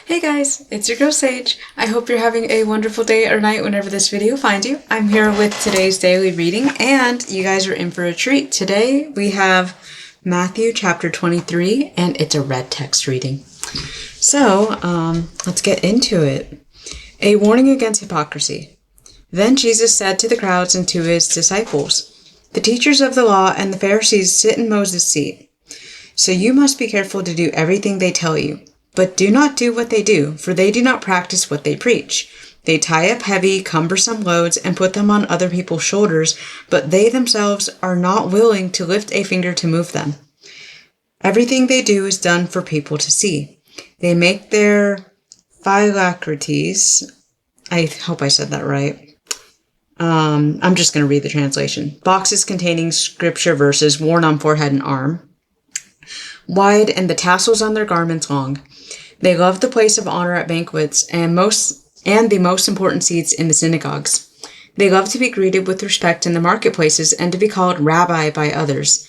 Hey guys, it's your girl Sage. I hope you're having a wonderful day or night whenever this video finds you. I'm here with today's daily reading and you guys are in for a treat. Today we have Matthew chapter 23 and it's a red text reading. So let's get into it. A warning against hypocrisy. Then Jesus said to the crowds and to his disciples, "The teachers of the law and the Pharisees sit in Moses' seat. So you must be careful to do everything they tell you. But do not do what they do, for they do not practice what they preach. They tie up heavy, cumbersome loads and put them on other people's shoulders, but they themselves are not willing to lift a finger to move them. Everything they do is done for people to see. They make their phylacteries," I hope I said that right. I'm just going to read the translation. "Boxes containing scripture verses worn on forehead and arm, wide, and the tassels on their garments long. They love the place of honor at banquets and the most important seats in the synagogues. They love to be greeted with respect in the marketplaces and to be called rabbi by others.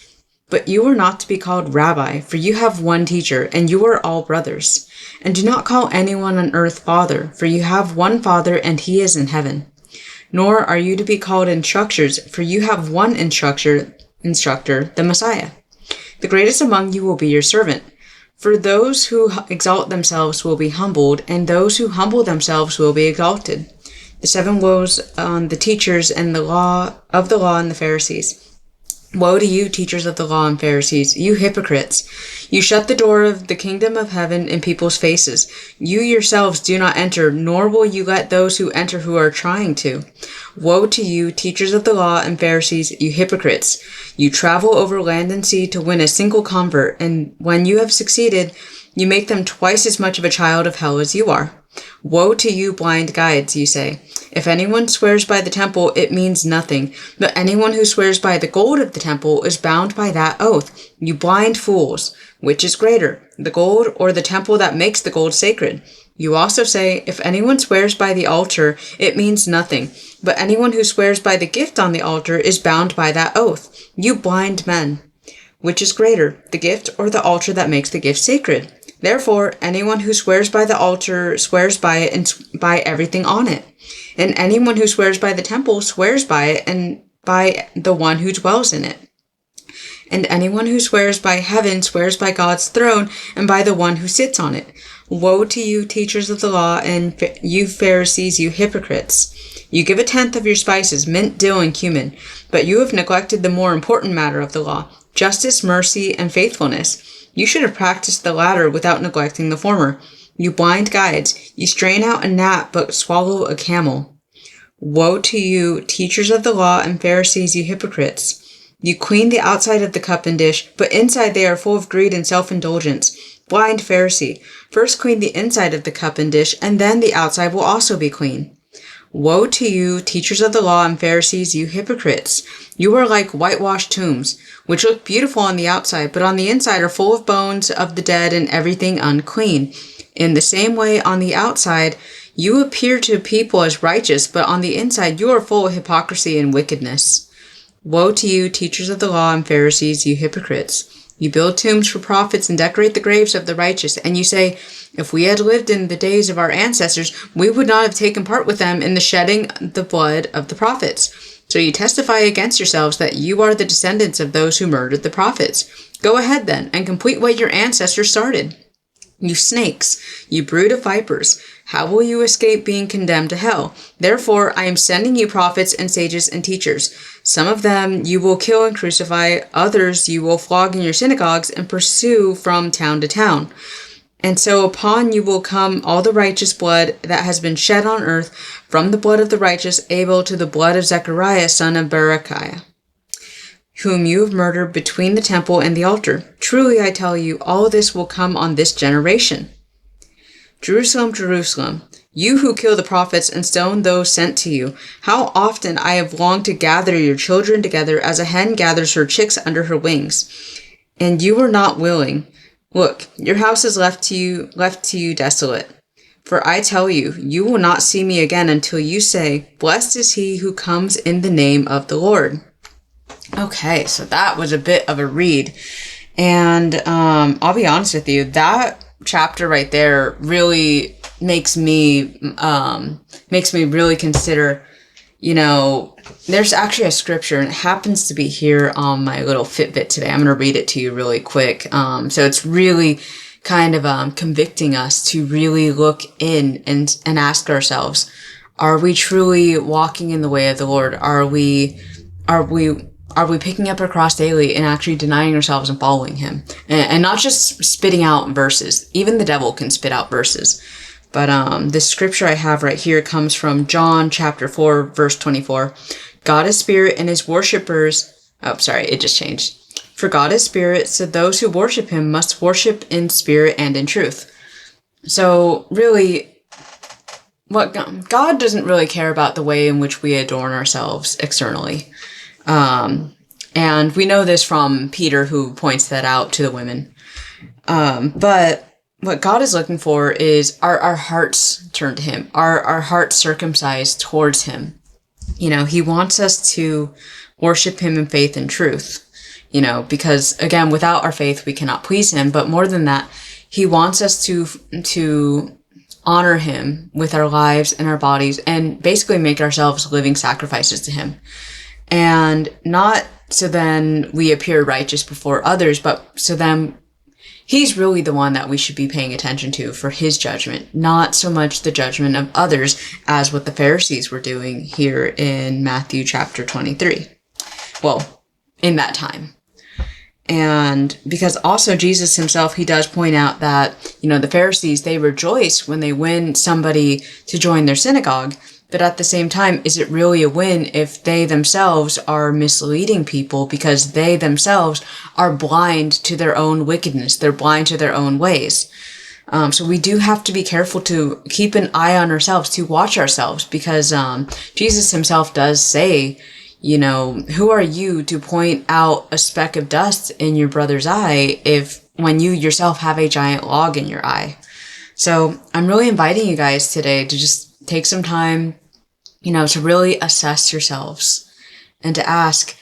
But you are not to be called rabbi, for you have one teacher, and you are all brothers. And do not call anyone on earth father, for you have one Father, and he is in heaven. Nor are you to be called instructors, for you have one instructor, the Messiah. The greatest among you will be your servant. For those who exalt themselves will be humbled, and those who humble themselves will be exalted. The 7 woes on the teachers and the law and the Pharisees. Woe to you, teachers of the law and Pharisees, you hypocrites! You shut the door of the kingdom of heaven in people's faces. You yourselves do not enter, nor will you let those who enter who are trying to. Woe to you, teachers of the law and Pharisees, you hypocrites! You travel over land and sea to win a single convert, and when you have succeeded, you make them twice as much of a child of hell as you are. Woe to you, blind guides, you say. If anyone swears by the temple, it means nothing, but anyone who swears by the gold of the temple is bound by that oath. You blind fools! Which is greater, the gold or the temple that makes the gold sacred? You also say, if anyone swears by the altar, it means nothing, but anyone who swears by the gift on the altar is bound by that oath. You blind men! Which is greater, the gift or the altar that makes the gift sacred? Therefore, anyone who swears by the altar swears by it and by everything on it. And anyone who swears by the temple swears by it and by the one who dwells in it. And anyone who swears by heaven swears by God's throne and by the one who sits on it. Woe to you, teachers of the law, and you Pharisees, you hypocrites! You give 1/10 of your spices, mint, dill, and cumin, but you have neglected the more important matter of the law, justice, mercy, and faithfulness. You should have practiced the latter without neglecting the former. You blind guides, you strain out a gnat but swallow a camel. Woe to you, teachers of the law and Pharisees, you hypocrites! You clean the outside of the cup and dish, but inside they are full of greed and self-indulgence. Blind Pharisee, first clean the inside of the cup and dish, and then the outside will also be clean. Woe to you, teachers of the law and Pharisees, you hypocrites! You are like whitewashed tombs, which look beautiful on the outside, but on the inside are full of bones of the dead and everything unclean. In the same way, on the outside, you appear to people as righteous, but on the inside you are full of hypocrisy and wickedness. Woe to you, teachers of the law and Pharisees, you hypocrites! You build tombs for prophets and decorate the graves of the righteous, and you say, if we had lived in the days of our ancestors, we would not have taken part with them in the shedding the blood of the prophets. So you testify against yourselves that you are the descendants of those who murdered the prophets. Go ahead then, and complete what your ancestors started. You snakes, you brood of vipers, how will you escape being condemned to hell? Therefore, I am sending you prophets and sages and teachers. Some of them you will kill and crucify, others you will flog in your synagogues and pursue from town to town. And so upon you will come all the righteous blood that has been shed on earth, from the blood of the righteous Abel to the blood of Zechariah son of Berechiah, whom you have murdered between the temple and the altar. Truly I tell you, all this will come on this generation. Jerusalem, Jerusalem, you who kill the prophets and stone those sent to you, how often I have longed to gather your children together as a hen gathers her chicks under her wings, and you were not willing. Look, your house is left to you desolate. For I tell you, you will not see me again until you say, blessed is he who comes in the name of the Lord. Okay, so that was a bit of a read. And I'll be honest with you, that chapter right there really makes me really consider, there's actually a scripture, and it happens to be here on my little Fitbit today. I'm going to read it to you really quick. So it's really kind of convicting us to really look in and ask ourselves, are we truly walking in the way of the Lord? Are we picking up our cross daily and actually denying ourselves and following him? And not just spitting out verses. Even the devil can spit out verses. But this scripture I have right here comes from John chapter 4, verse 24. God is spirit, and his worshipers... Oh, sorry, it just changed. For God is spirit, so those who worship him must worship in spirit and in truth. So really, God doesn't really care about the way in which we adorn ourselves externally. And we know this from Peter, who points that out to the women. But what God is looking for is our hearts turned to him, our hearts circumcised towards him. He wants us to worship him in faith and truth. Because again, without our faith, we cannot please him. But more than that, he wants us to honor him with our lives and our bodies, and basically make ourselves living sacrifices to him. And not so then we appear righteous before others, but so then he's really the one that we should be paying attention to for his judgment, not so much the judgment of others as what the Pharisees were doing here in Matthew chapter 23. Well, in that time. And because also Jesus himself, he does point out that, the Pharisees, they rejoice when they win somebody to join their synagogue. But at the same time, is it really a win if they themselves are misleading people because they themselves are blind to their own wickedness? They're blind to their own ways. So we do have to be careful to keep an eye on ourselves, to watch ourselves, because Jesus himself does say, who are you to point out a speck of dust in your brother's eye when you yourself have a giant log in your eye? So I'm really inviting you guys today to just take some time, to really assess yourselves and to ask,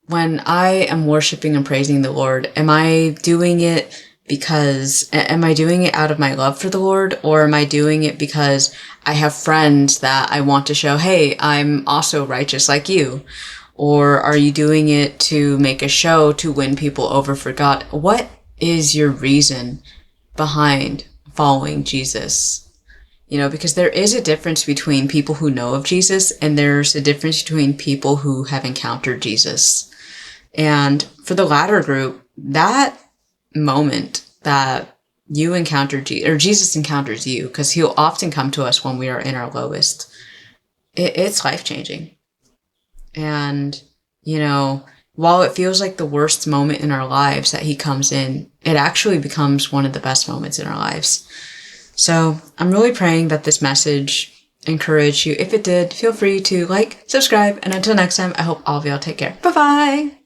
when I am worshiping and praising the Lord, am I doing it out of my love for the Lord, or am I doing it because I have friends that I want to show, hey, I'm also righteous like you? Or are you doing it to make a show to win people over for God? What is your reason behind following Jesus? Because there is a difference between people who know of Jesus, and there's a difference between people who have encountered Jesus. And for the latter group, that moment that you encounter Jesus, or Jesus encounters you, because he'll often come to us when we are in our lowest, it's life-changing. And, while it feels like the worst moment in our lives that he comes in, it actually becomes one of the best moments in our lives. So I'm really praying that this message encouraged you. If it did, feel free to like, subscribe, and until next time, I hope all of y'all take care. Bye-bye!